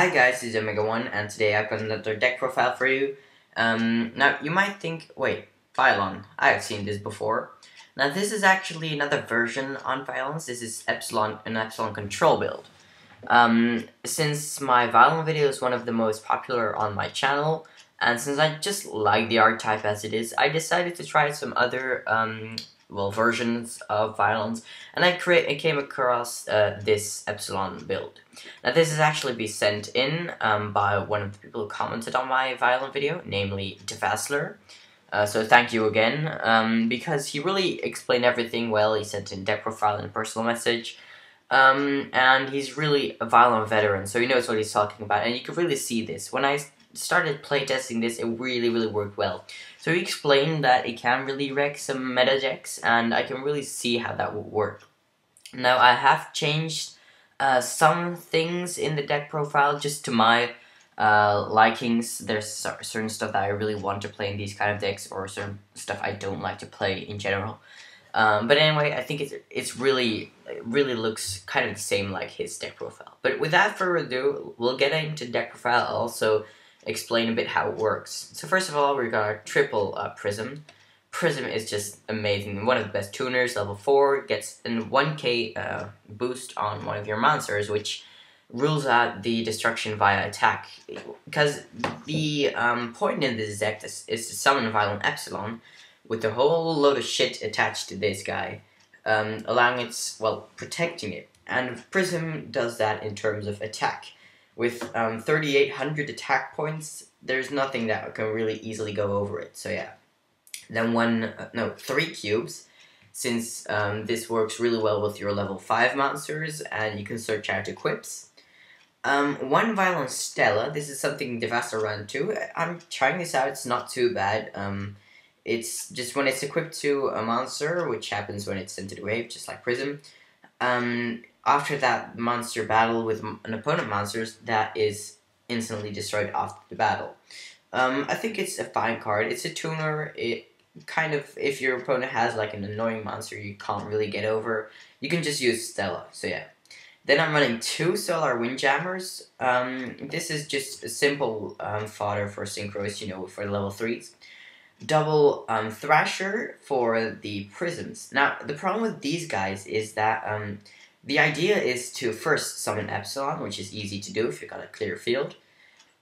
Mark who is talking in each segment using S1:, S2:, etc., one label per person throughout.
S1: Hi guys, this is Omega1 and today I've got another deck profile for you. Now you might think, wait, Vylon, I have seen this before. Now this is actually another version on Vylons. This is an Epsilon control build. Since my Vylon video is one of the most popular on my channel, and since I just like the archetype as it is, I decided to try some other versions of Vylons, and I came across this Epsilon build. Now this is actually be sent in by one of the people who commented on my Vylon video, namely Devastler. So thank you again, because he really explained everything well. He sent in deck profile and personal message, and he's really a Vylon veteran, so he knows what he's talking about, and you can really see this. When I started playtesting this, it really worked well. So he explained that it can really wreck some meta decks, and I can really see how that would work. Now I have changed some things in the deck profile just to my likings. There's certain stuff that I really want to play in these kind of decks, or certain stuff I don't like to play in general. But anyway, I think it really looks kind of the same like his deck profile. But without further ado, we'll get into deck profile. I'll also explain a bit how it works. So first of all, we got our triple Prism. Prism is just amazing. One of the best tuners, level 4, gets a 1k boost on one of your monsters, which rules out the destruction via attack. Because the point in this deck is to summon Vylon Epsilon with a whole load of shit attached to this guy, allowing it, protecting it. And Prism does that in terms of attack. With 3,800 attack points, there's nothing that can really easily go over it, so yeah. Then 3 cubes, since this works really well with your level 5 monsters, and you can search out equips. 1 Vylon Stella, this is something Devastler ran too. I'm trying this out, it's not too bad. It's just when it's equipped to a monster, which happens when it's sent to the grave, just like Prism. After that monster battle with an opponent monsters, that is instantly destroyed after the battle. I think it's a fine card. It's a tuner. It kind of, if your opponent has like an annoying monster you can't really get over, you can just use Stella, so yeah. Then I'm running 2 Solar Windjammers. This is just a simple fodder for synchros, for level 3s. Double Thrasher for the Prisms. Now, the problem with these guys is that the idea is to first summon Epsilon, which is easy to do if you've got a clear field.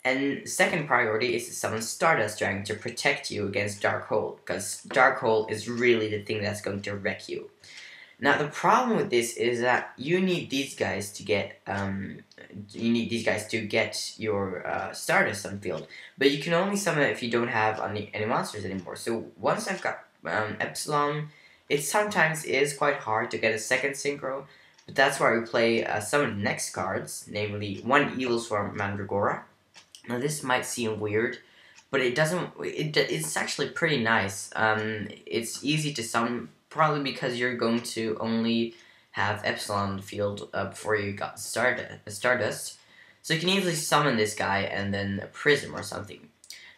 S1: And second priority is to summon Stardust Dragon to protect you against Dark Hole, because Dark Hole is really the thing that's going to wreck you. Now the problem with this is that you need these guys to get your Stardust on field, but you can only summon it if you don't have any monsters anymore. So once I've got Epsilon, it sometimes is quite hard to get a second synchro. But that's why we play some of the next cards, namely 1 Evil Swarm Mandragora. Now this might seem weird, but it's actually pretty nice. It's easy to summon, probably because you're going to only have Epsilon on the field before you got Stardust. So you can easily summon this guy and then a Prism or something.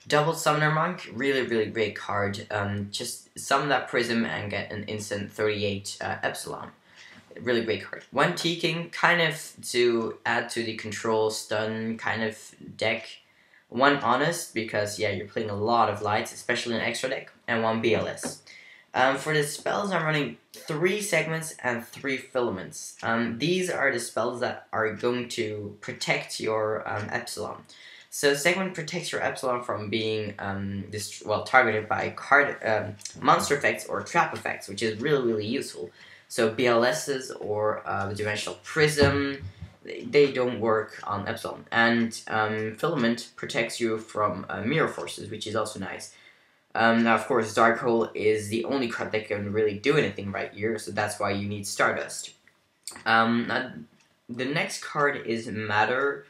S1: Double Summoner Monk, really great card. Just summon that Prism and get an instant 38 Epsilon. Really great card. 1 T-King, kind of to add to the control stun kind of deck. 1 Honest, because yeah, you're playing a lot of lights, especially in extra deck. And 1 BLS. For the spells, I'm running 3 Segments and 3 Filaments. These are the spells that are going to protect your Epsilon. So Segment protects your Epsilon from being targeted by monster effects or trap effects, which is really useful. So BLSs or the Dimensional Prism, they don't work on Epsilon. And Filament protects you from Mirror Forces, which is also nice. Now, of course, Dark Hole is the only card that can really do anything right here, so that's why you need Stardust. The next card is Matter.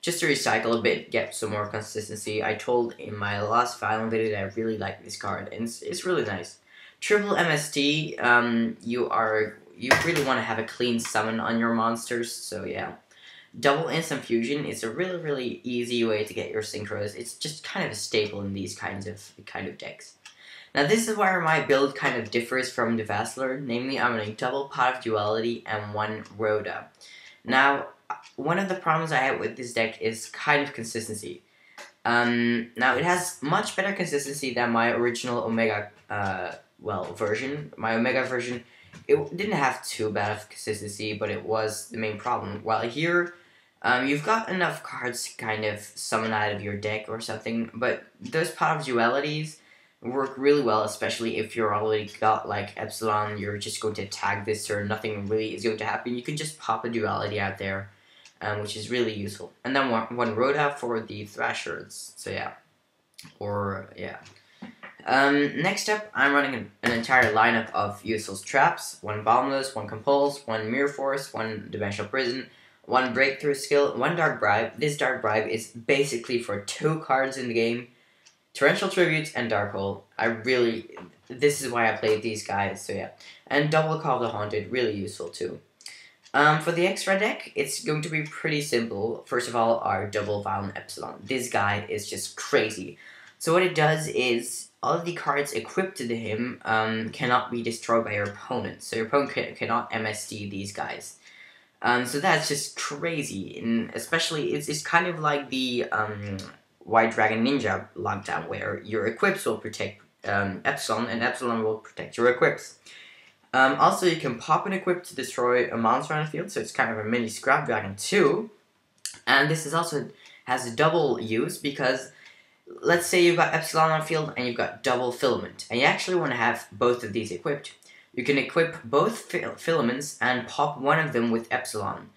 S1: Just to recycle a bit, get some more consistency. I told in my last Vylon video that I really like this card, and it's really nice. Triple MST, you really want to have a clean summon on your monsters, so yeah. Double Instant Fusion is a really easy way to get your synchros. It's just kind of a staple in these kind of decks. Now this is where my build kind of differs from Devastler, namely I'm running double Pot of Duality and 1 Rhoda. Now, one of the problems I have with this deck is kind of consistency. Now it has much better consistency than my original Omega, version. My Omega version, it didn't have too bad of consistency, but it was the main problem. While here, you've got enough cards to kind of summon out of your deck or something, but those pot of dualities work really well, especially if you're already got like Epsilon, you're just going to attack this turn, nothing really is going to happen. You can just pop a duality out there, which is really useful. And then one Rhoda for the Thrashers, so yeah. Next up, I'm running an entire lineup of useless traps, one Boundless, one Compulse, one Mirror Force, one Dimensional Prison, one Breakthrough Skill, one Dark Bribe. This Dark Bribe is basically for 2 cards in the game, Torrential Tribute and Dark Hole. This is why I played these guys, so yeah. And Double Call of the Haunted, really useful too. For the extra deck, it's going to be pretty simple. First of all, our double Vylon Epsilon. This guy is just crazy. So what it does is, all of the cards equipped to him cannot be destroyed by your opponent. So your opponent cannot MSD these guys. So that's just crazy. And especially, it's kind of like the White Dragon Ninja lockdown, where your equips will protect Epsilon, and Epsilon will protect your equips. Also, you can pop an equip to destroy a monster on the field, so it's kind of a mini Scrap Dragon too. And this is also has a double use, because let's say you've got Epsilon on the field and you've got double Filament, and you actually want to have both of these equipped. You can equip both filaments and pop one of them with Epsilon.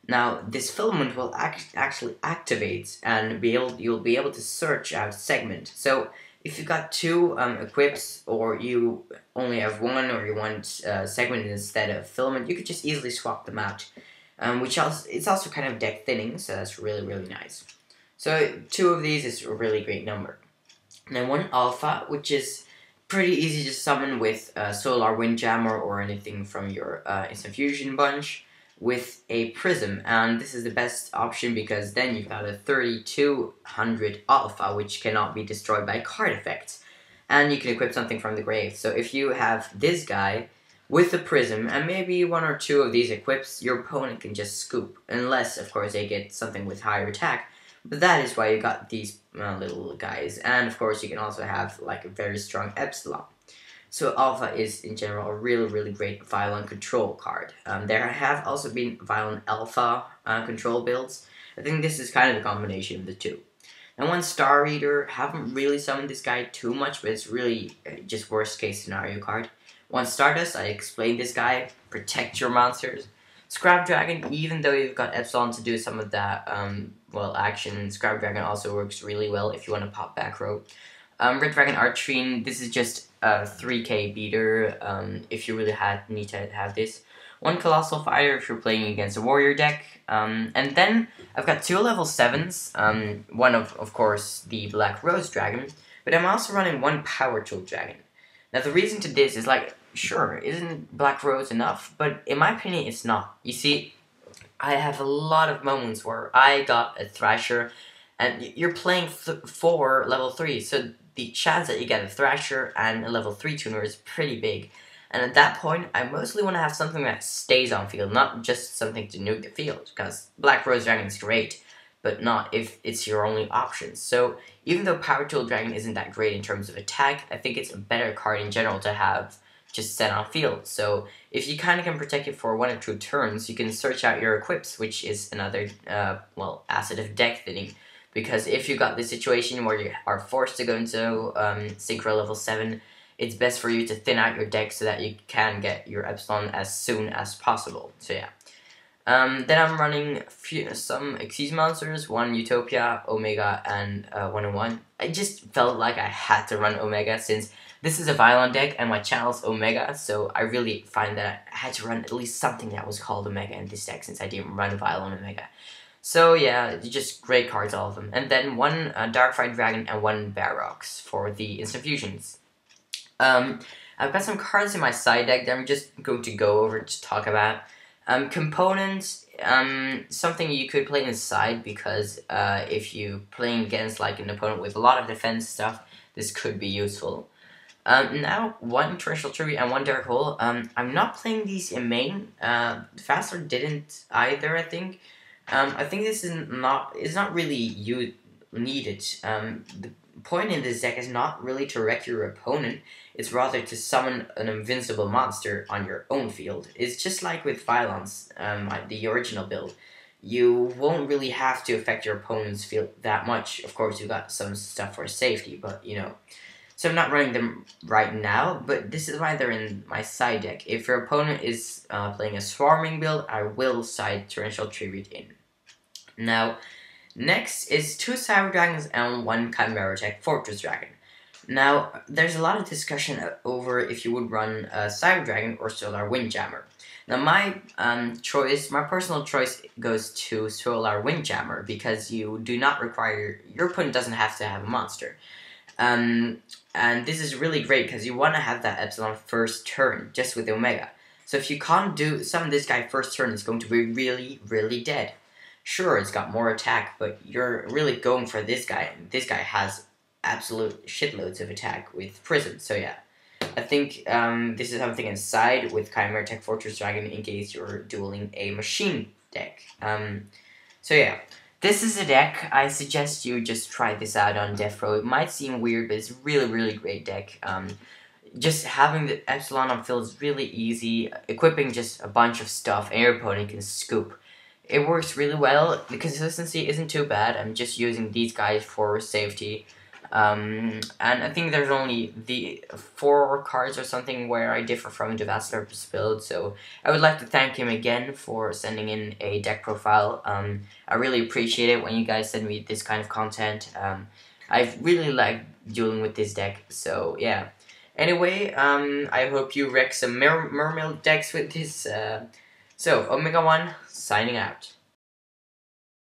S1: Now, this filament will actually activate, and you'll be able to search out segment. So, if you've got 2 equips, or you only have 1, or you want segment instead of filament, you could just easily swap them out. It's also kind of deck thinning, so that's really, really nice. So, 2 of these is a really great number. And then 1 Alpha, which is pretty easy to summon with Solar Windjammer or anything from your Instant Fusion bunch, with a Prism, and this is the best option because then you've got a 3200 Alpha, which cannot be destroyed by card effects, and you can equip something from the grave. So if you have this guy with a Prism, and maybe 1 or 2 of these equips, your opponent can just scoop, unless, of course, they get something with higher attack, but that is why you got these little guys, and of course you can also have like a very strong Epsilon. So Alpha is, in general, a really, really great Vylon control card. There have also been Vylon Alpha control builds. I think this is kind of a combination of the 2. And 1 Star Reader, haven't really summoned this guy too much, but it's really just worst case scenario card. 1 Stardust, I explained this guy, protect your monsters. Scrap Dragon, even though you've got Epsilon to do some of that, action, Scrap Dragon also works really well if you want to pop back row. Red Dragon Archfiend, this is just a 3k beater, if you really need to have this. 1 Colossal Fire if you're playing against a warrior deck. And then I've got 2 level 7s, one of course, the Black Rose Dragon, but I'm also running 1 Power Tool Dragon. Now the reason to this is like, sure, isn't Black Rose enough? But in my opinion, it's not. You see, I have a lot of moments where I got a Thrasher, and you're playing 4 level 3, so the chance that you get a Thrasher and a level 3 tuner is pretty big. And at that point, I mostly want to have something that stays on field, not just something to nuke the field, because Black Rose Dragon is great, but not if it's your only option. So even though Power Tool Dragon isn't that great in terms of attack, I think it's a better card in general to have just set on field. So if you kind of can protect it for 1 or 2 turns, you can search out your equips, which is another, asset of deck thinning. Because if you got this situation where you are forced to go into Synchro level 7, it's best for you to thin out your deck so that you can get your Epsilon as soon as possible. So yeah. Then I'm running some Xyz monsters, 1 Utopia, Omega, and 101. I just felt like I had to run Omega since this is a Vylon deck and my channel's Omega, so I really find that I had to run at least something that was called Omega in this deck since I didn't run Vylon Omega. So yeah, just great cards, all of them. And then 1 Darkfire Dragon and 1 Barox for the instant fusions. I've got some cards in my side deck that I'm just going to go over to talk about. Components, something you could play inside because if you're playing against like an opponent with a lot of defense stuff, this could be useful. Now, 1 Torrential Tribute and 1 Dark Hole. I'm not playing these in main. Devastler didn't either, I think. I think this is not really needed. The point in this deck is not really to wreck your opponent. It's rather to summon an invincible monster on your own field. It's just like with Vylon's, the original build. You won't really have to affect your opponent's field that much. Of course, you got some stuff for safety, but you know. So I'm not running them right now, but this is why they're in my side deck. If your opponent is playing a swarming build, I will side Torrential Tribute in. Now, next is 2 Cyber Dragons and 1 Chimera Tech Fortress Dragon. Now, there's a lot of discussion over if you would run a Cyber Dragon or Solar Windjammer. Now, my personal choice goes to Solar Windjammer because you do not require, your opponent doesn't have to have a monster. And this is really great because you want to have that Epsilon first turn, just with Omega. So if you can't summon this guy first turn, it's going to be really, really dead. Sure, it's got more attack, but you're really going for this guy. And this guy has absolute shitloads of attack with Prison, so yeah. I think this is something inside with Chimera Tech Fortress Dragon in case you're dueling a machine deck. So yeah. This is a deck. I suggest you just try this out on Death Row. It might seem weird, but it's a really, really great deck. Just having the Epsilon on field is really easy. Equipping just a bunch of stuff, and your opponent can scoop. It works really well. The consistency isn't too bad. I'm just using these guys for safety. And I think there's only the 4 cards or something where I differ from Devastler's build, so I would like to thank him again for sending in a deck profile. I really appreciate it when you guys send me this kind of content. I really like dueling with this deck, so yeah. Anyway, I hope you wreck some Mermail decks with this. So, Omega 1, signing out.